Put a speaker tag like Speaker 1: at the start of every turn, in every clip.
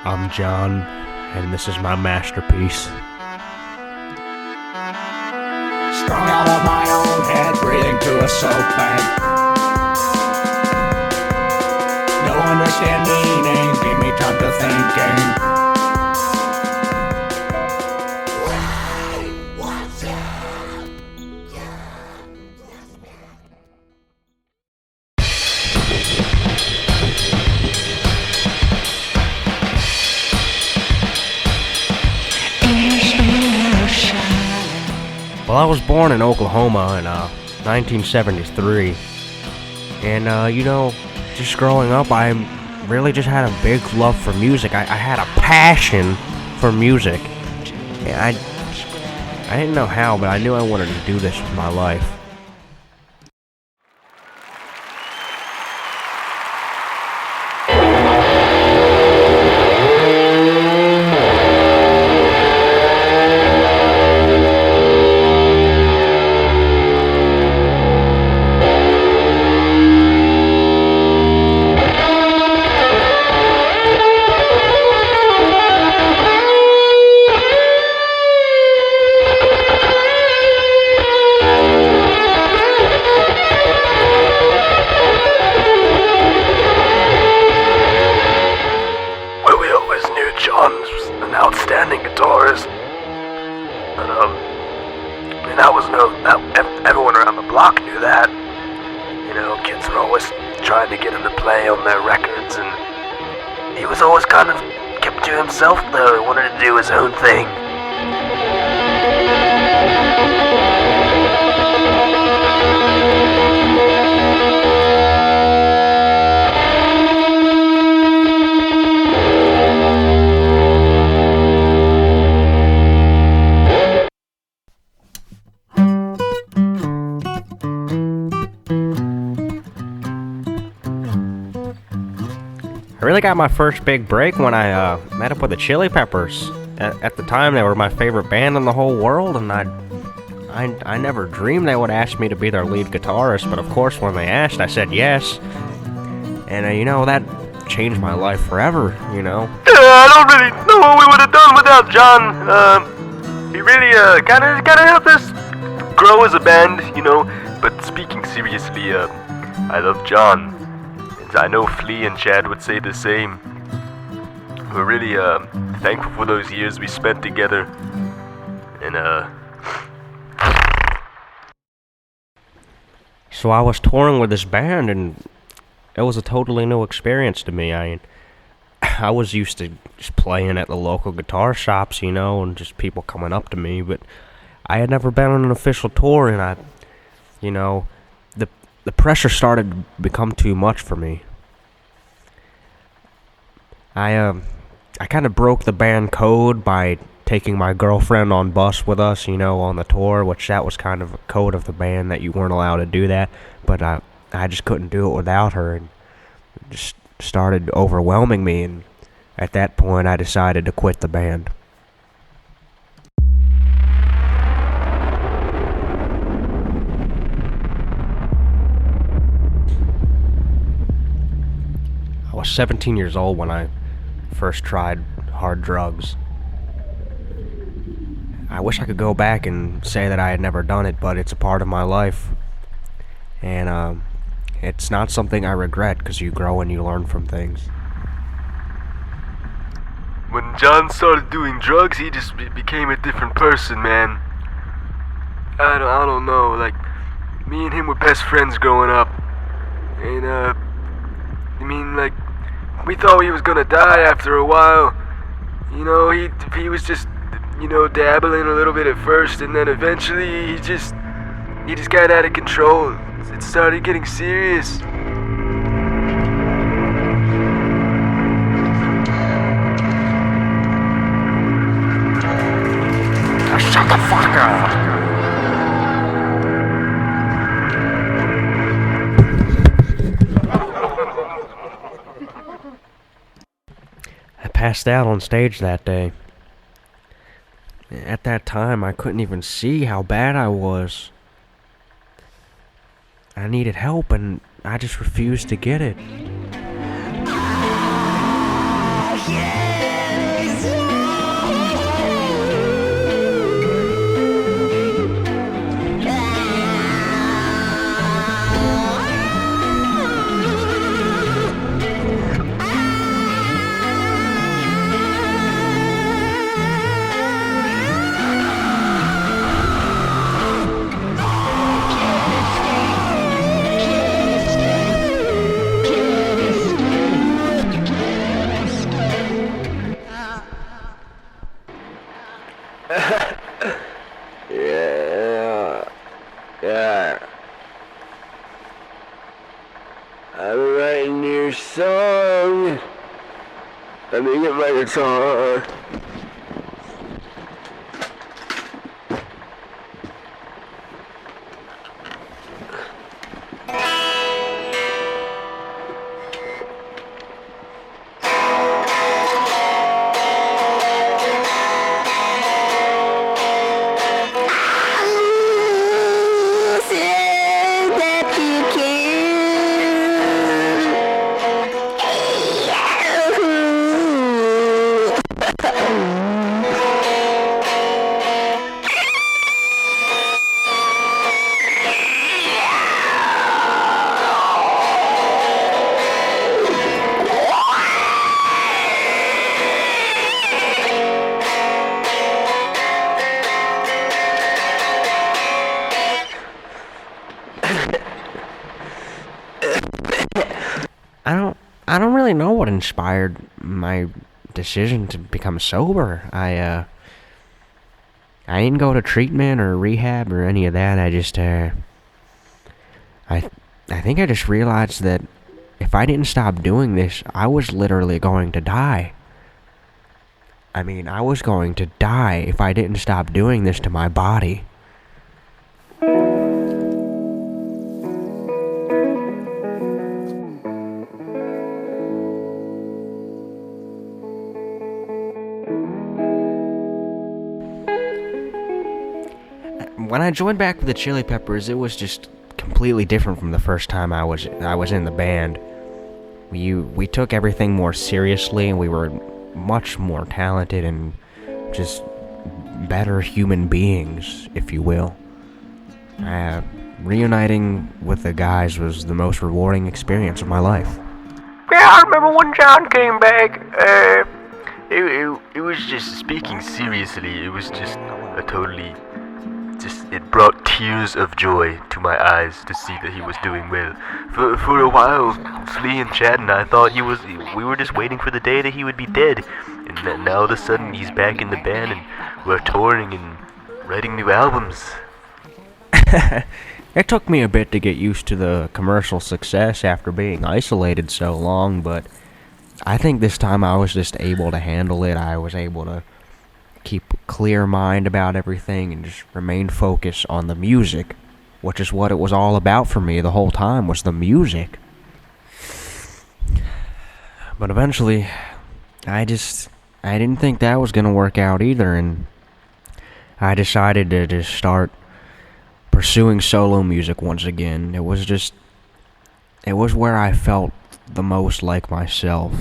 Speaker 1: I'm John, and this is my masterpiece.
Speaker 2: Strung out of my own head, breathing through a soap bed. No understand meanings, give me time to thinking.
Speaker 1: Well, I was born in Oklahoma in 1973, and just growing up, I really just had a big love for music. I had a passion for music, and I didn't know how, but I knew I wanted to do this with my life.
Speaker 3: Outstanding guitarist, and everyone around the block knew that. Kids were always trying to get him to play on their records, and he was always kind of kept to himself though. He wanted to do his own thing.
Speaker 1: I really got my first big break when I met up with the Chili Peppers. At the time, they were my favorite band in the whole world, and I never dreamed they would ask me to be their lead guitarist, but of course when they asked, I said yes. And that changed my life forever,
Speaker 3: Yeah, I don't really know what we would have done without John. He really kind of helped us grow as a band, But speaking seriously, I love John. I know Flea and Chad would say the same. We're really thankful for those years we spent together. And
Speaker 1: So I was touring with this band, and it was a totally new experience to me. I was used to just playing at the local guitar shops, and just people coming up to me, but I had never been on an official tour, and the pressure started to become too much for me. I kind of broke the band code by taking my girlfriend on bus with us, on the tour, which that was kind of a code of the band that you weren't allowed to do that, but I just couldn't do it without her, and it just started overwhelming me, and at that point I decided to quit the band. I was 17 years old when I first tried hard drugs. I wish I could go back and say that I had never done it, but it's a part of my life. And it's not something I regret, because you grow and you learn from things.
Speaker 3: when John started doing drugs, he just became a different person, man. I don't know, like, me and him were best friends growing up, and, like, we thought he was gonna die after a while. You know, he was just, dabbling a little bit at first, and then eventually he just got out of control. It started getting serious.
Speaker 1: Shut the fuck up! I passed out on stage that day. At that time, I couldn't even see how bad I was. I needed help, and I just refused to get it.
Speaker 3: Yeah. I'm writing your song. Let me get my guitar.
Speaker 1: I don't really know what inspired my decision to become sober. I didn't go to treatment or rehab or any of that. I just I think I just realized that if I didn't stop doing this, I was literally going to die. I mean, I was going to die if I didn't stop doing this to my body. When I joined back with the Chili Peppers, it was just completely different from the first time I was in the band. We took everything more seriously, and we were much more talented and just better human beings, if you will. Reuniting with the guys was the most rewarding experience of my life.
Speaker 3: Yeah, I remember when John came back. It was just, speaking seriously, it was just a totally... it brought tears of joy to my eyes to see that he was doing well. For a while, Flea and Chad and I thought we were just waiting for the day that he would be dead. And now all of a sudden he's back in the band and we're touring and writing new albums.
Speaker 1: It took me a bit to get used to the commercial success after being isolated so long, but I think this time I was just able to handle it. I was able to keep a clear mind about everything and just remain focused on the music, which is what it was all about for me the whole time, was the music. But eventually, I didn't think that was gonna work out either, and I decided to just start pursuing solo music once again. It was where I felt the most like myself.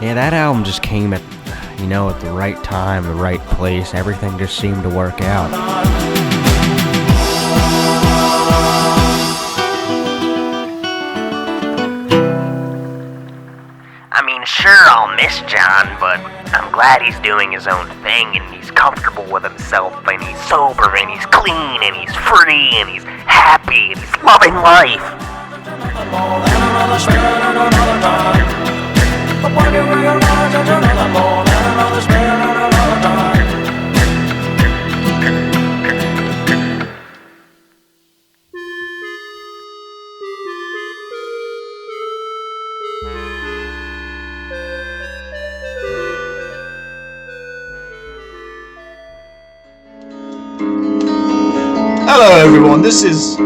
Speaker 1: Yeah, that album just came at the right time, the right place. Everything just seemed to work out.
Speaker 4: I mean, sure, I'll miss John, but I'm glad he's doing his own thing, and he's comfortable with himself, and he's sober, and he's clean, and he's free, and he's happy, and he's loving life.
Speaker 5: Hello everyone, this is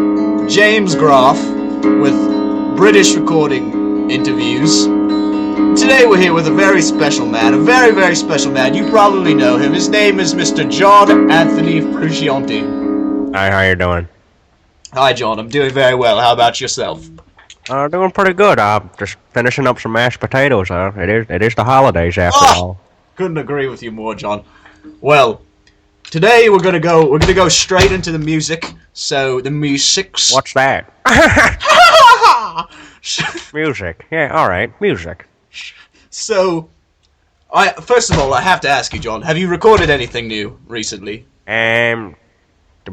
Speaker 5: James Groff with British recording interviews. Today we're here with a very special man, a very, very special man. You probably know him. His name is Mr. John Anthony Frusciante.
Speaker 1: Hi, how you doing?
Speaker 5: Hi, John. I'm doing very well. How about yourself?
Speaker 1: Doing pretty good. Just finishing up some mashed potatoes. It is the holidays after all.
Speaker 5: Couldn't agree with you more, John. Well, today we're gonna go straight into the music. So the musics.
Speaker 1: What's that? Music. Yeah, all right, music.
Speaker 5: So, first of all, I have to ask you, John. Have you recorded anything new recently?
Speaker 1: To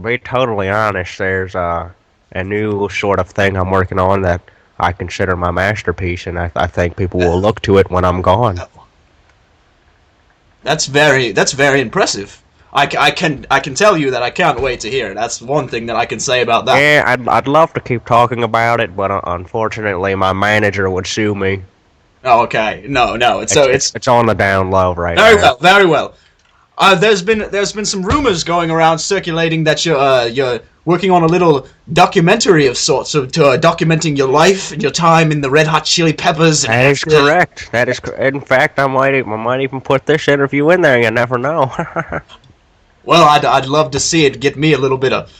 Speaker 1: be totally honest, there's a new sort of thing I'm working on that I consider my masterpiece, and I think people will look to it when I'm gone.
Speaker 5: That's very impressive. I can tell you that I can't wait to hear it. That's one thing that I can say about that.
Speaker 1: Yeah, I'd love to keep talking about it, but unfortunately, my manager would sue me.
Speaker 5: Oh, okay. No. It's
Speaker 1: on the down low right
Speaker 5: very
Speaker 1: now.
Speaker 5: well, very well. There's been some rumors going around circulating that you're working on a little documentary of sorts, documenting your life and your time in the Red Hot Chili Peppers.
Speaker 1: That is correct. That is in fact, I might even put this interview in there. You never know.
Speaker 5: Well, I'd love to see it. Get me a little bit of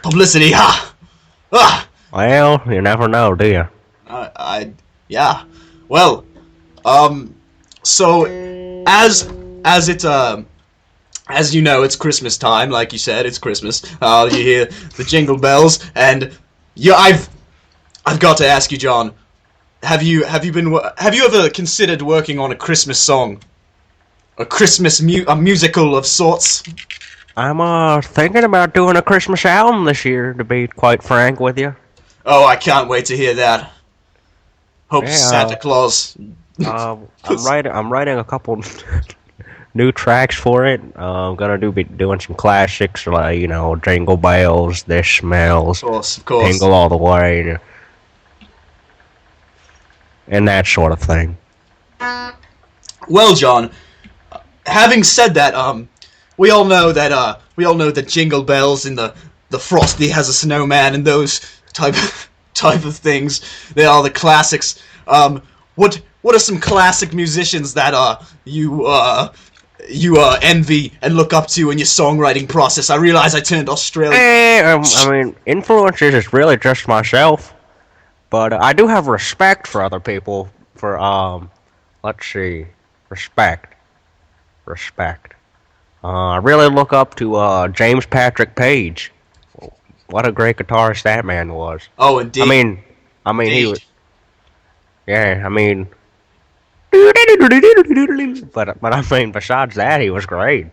Speaker 5: publicity.
Speaker 1: Well, you never know, do you?
Speaker 5: Yeah. Well, so as you know, it's Christmas time. Like you said, it's Christmas. You hear the jingle bells, and I've got to ask you, John. Have you ever considered working on a Christmas song? A Christmas musical of sorts?
Speaker 1: I'm thinking about doing a Christmas album this year, to be quite frank with you.
Speaker 5: Oh, I can't wait to hear that. Hope Santa Claus.
Speaker 1: I'm writing a couple new tracks for it. I'm gonna be doing some classics like Jingle Bells, This Smells,
Speaker 5: Of course.
Speaker 1: Jingle All the Way, and that sort of thing.
Speaker 5: Well, John, having said that, we all know that Jingle Bells and the Frosty has a snowman and those type of things. They are the classics. What are some classic musicians that you envy and look up to in your songwriting process? I realize I turned Australian.
Speaker 1: I mean, influences is really just myself, but I do have respect for other people. For let's see, respect. I really look up to James Patrick Page. What a great guitarist that man was.
Speaker 5: Oh, indeed.
Speaker 1: I mean, he was. Yeah, I mean. But I mean, besides that, he was great.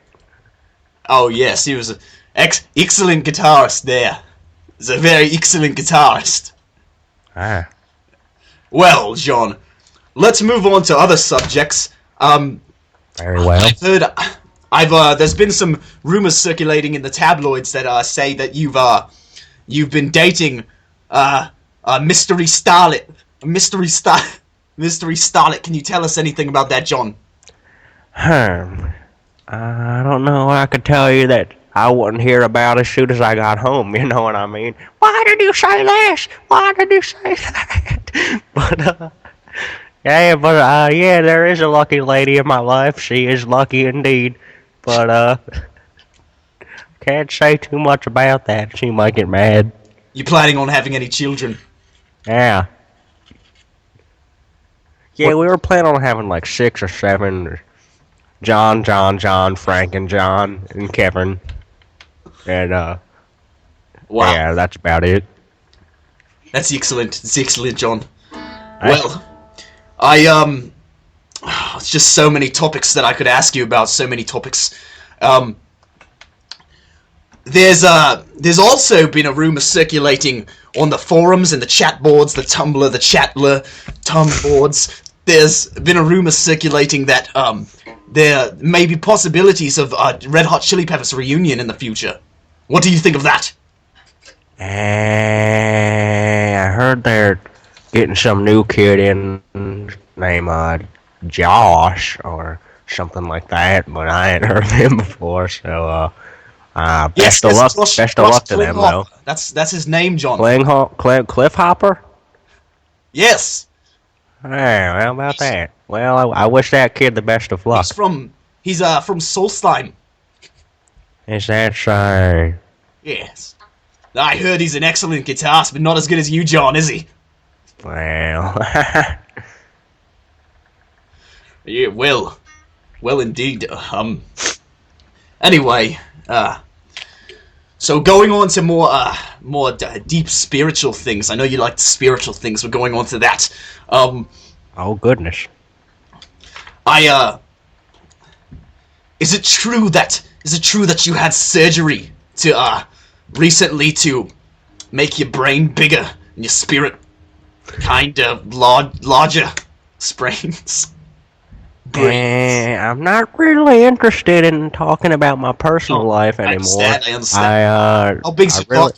Speaker 5: Oh yes, he was an excellent guitarist. There, he's a very excellent guitarist.
Speaker 1: Ah.
Speaker 5: Well, John, let's move on to other subjects.
Speaker 1: Very well.
Speaker 5: There's been some rumors circulating in the tabloids that say that you've been dating a mystery starlet. Mystery starlet. Can you tell us anything about that, John?
Speaker 1: I don't know. I could tell you that I wouldn't hear about as soon as I got home. You know what I mean? Why did you say this? Why did you say that? But yeah, there is a lucky lady in my life. She is lucky indeed. But can't say too much about that. She might get mad.
Speaker 5: You planning on having any children?
Speaker 1: Yeah. Yeah, we were planning on having like 6 or 7. John, Frank, and John, and Kevin. And,
Speaker 5: wow.
Speaker 1: Yeah, that's about it.
Speaker 5: That's excellent. It's excellent, John. Well, it's just so many topics that I could ask you about, so many topics. There's also been a rumor circulating on the forums and the chat boards, the Tumblr, the Chatler, boards. There's been a rumor circulating that there may be possibilities of a Red Hot Chili Peppers reunion in the future. What do you think of that?
Speaker 1: I heard they're getting some new kid in named Josh or something like that, but I ain't heard of him before, so
Speaker 5: Yes,
Speaker 1: Best of luck.
Speaker 5: Rush,
Speaker 1: Best of
Speaker 5: Rush
Speaker 1: luck to them, though.
Speaker 5: Klinghoffer. That's his name, John.
Speaker 1: Cliff Hopper?
Speaker 5: Yes.
Speaker 1: Hey, how about that? Well, I wish that kid the best of luck.
Speaker 5: He's from Solstheim.
Speaker 1: Is that so?
Speaker 5: Yes. I heard he's an excellent guitarist, but not as good as you, John, is he?
Speaker 1: Well,
Speaker 5: Yeah, well indeed. Anyway, so going on to more deep spiritual things. I know you like spiritual things. We're going on to that.
Speaker 1: oh goodness.
Speaker 5: Is it true that you had surgery to recently to make your brain bigger and your spirit kind of larger? Sprains.
Speaker 1: I'm not really interested in talking about my personal life anymore.
Speaker 5: I understand. How big's your cock?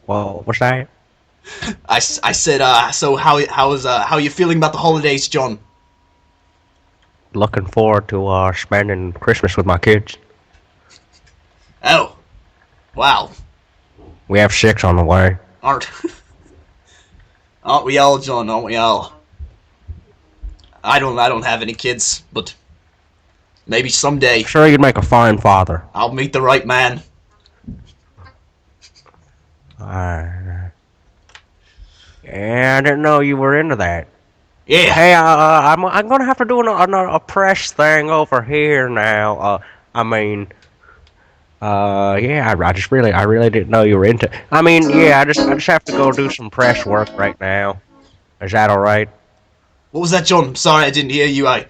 Speaker 1: Well, what's that?
Speaker 5: I said, so how you feeling about the holidays, John?
Speaker 1: Looking forward to spending Christmas with my kids.
Speaker 5: Oh, wow.
Speaker 1: We have 6 on the way.
Speaker 5: Aren't we all, John? Aren't we all? I don't have any kids, but maybe someday
Speaker 1: Sure, you'd make a fine father.
Speaker 5: I'll meet the right man.
Speaker 1: Yeah, I didn't know you were into that.
Speaker 5: Yeah.
Speaker 1: Hey, I'm gonna have to do a press thing over here now. Yeah, I really didn't know you were into. I just have to go do some press work right now. Is that all right?
Speaker 5: What was that, John? Sorry, I didn't hear you.
Speaker 1: I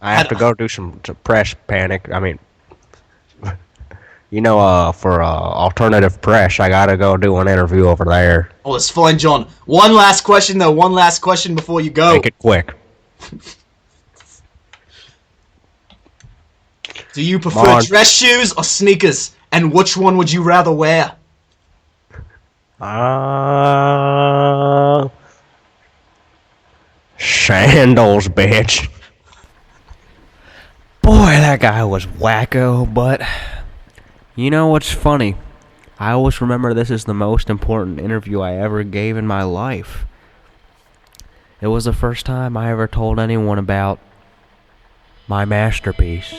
Speaker 1: have to go do some press panic. For alternative press, I gotta go do an interview over there.
Speaker 5: Oh, it's fine, John. One last question, though. One last question before you go.
Speaker 1: Make it quick.
Speaker 5: Do you prefer dress shoes or sneakers? And which one would you rather wear?
Speaker 1: Sandals, bitch.
Speaker 2: Boy, that guy was wacko, but you know what's funny? I always remember this is the most important interview I ever gave in my life. It was the first time I ever told anyone about my masterpiece.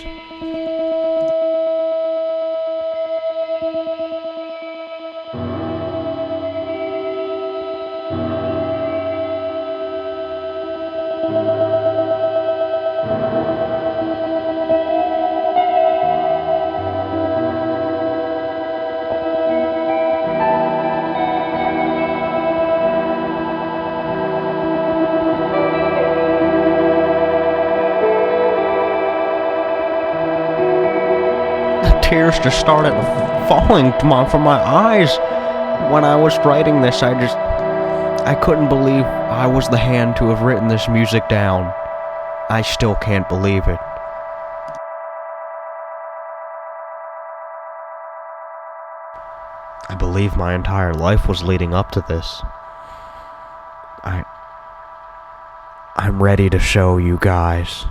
Speaker 2: Tears just started falling from my eyes when I was writing this. I couldn't believe I was the hand to have written this music down. I still can't believe it. I believe my entire life was leading up to this. I'm ready to show you guys.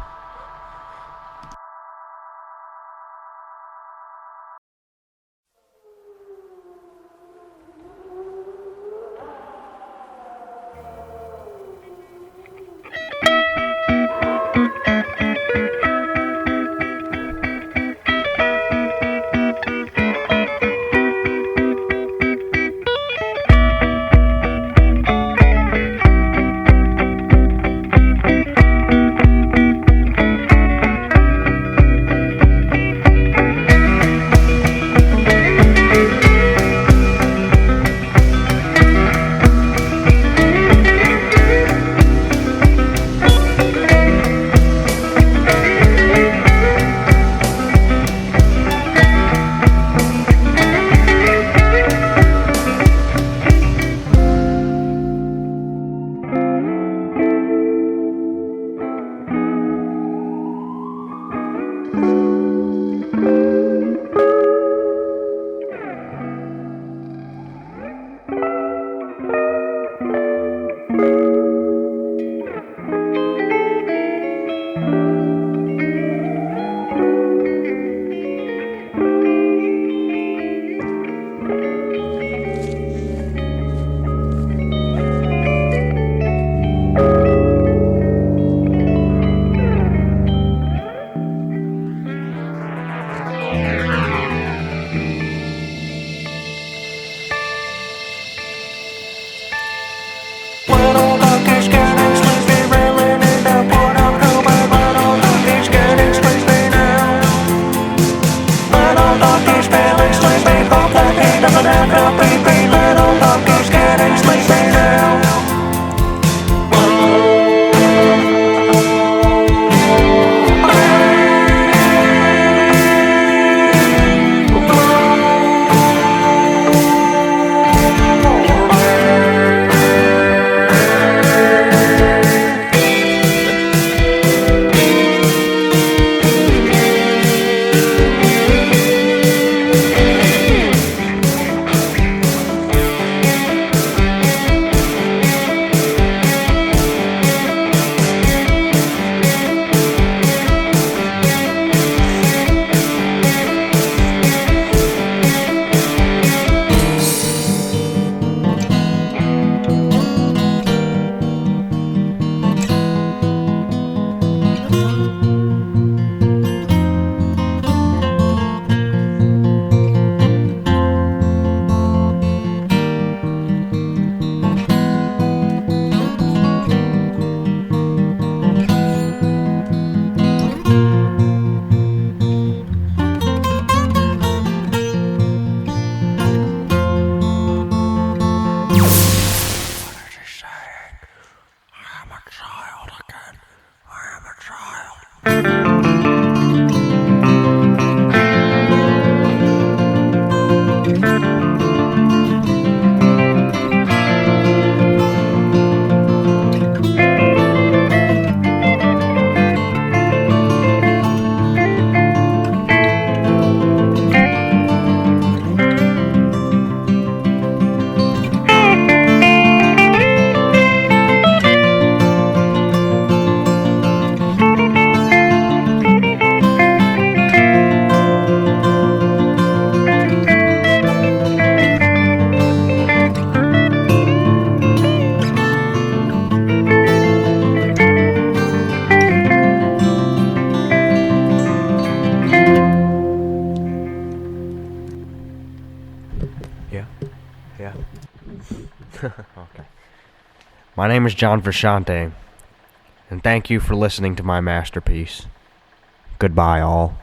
Speaker 1: My name is John Frusciante, and thank you for listening to my masterpiece. Goodbye, all.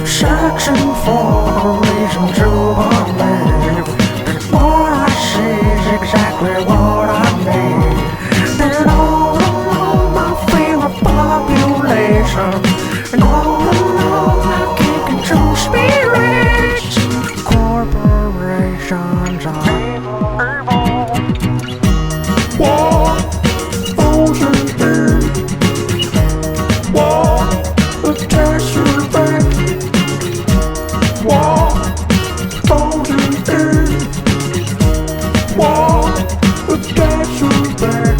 Speaker 6: Searching for a reason to believe that what I see is exactly what I need. And all along my favorite population, and all along I can't control spirits. Corporations are evil. War, frozen in. War, attached to the back. War, frozen in. War, attached to the back.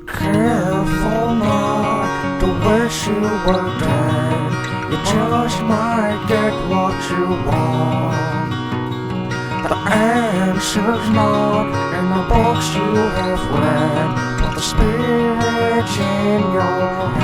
Speaker 6: Careful not to wish you were dead. You just might get what you want. The answer's not in the books you have read, but the spirit's in your head.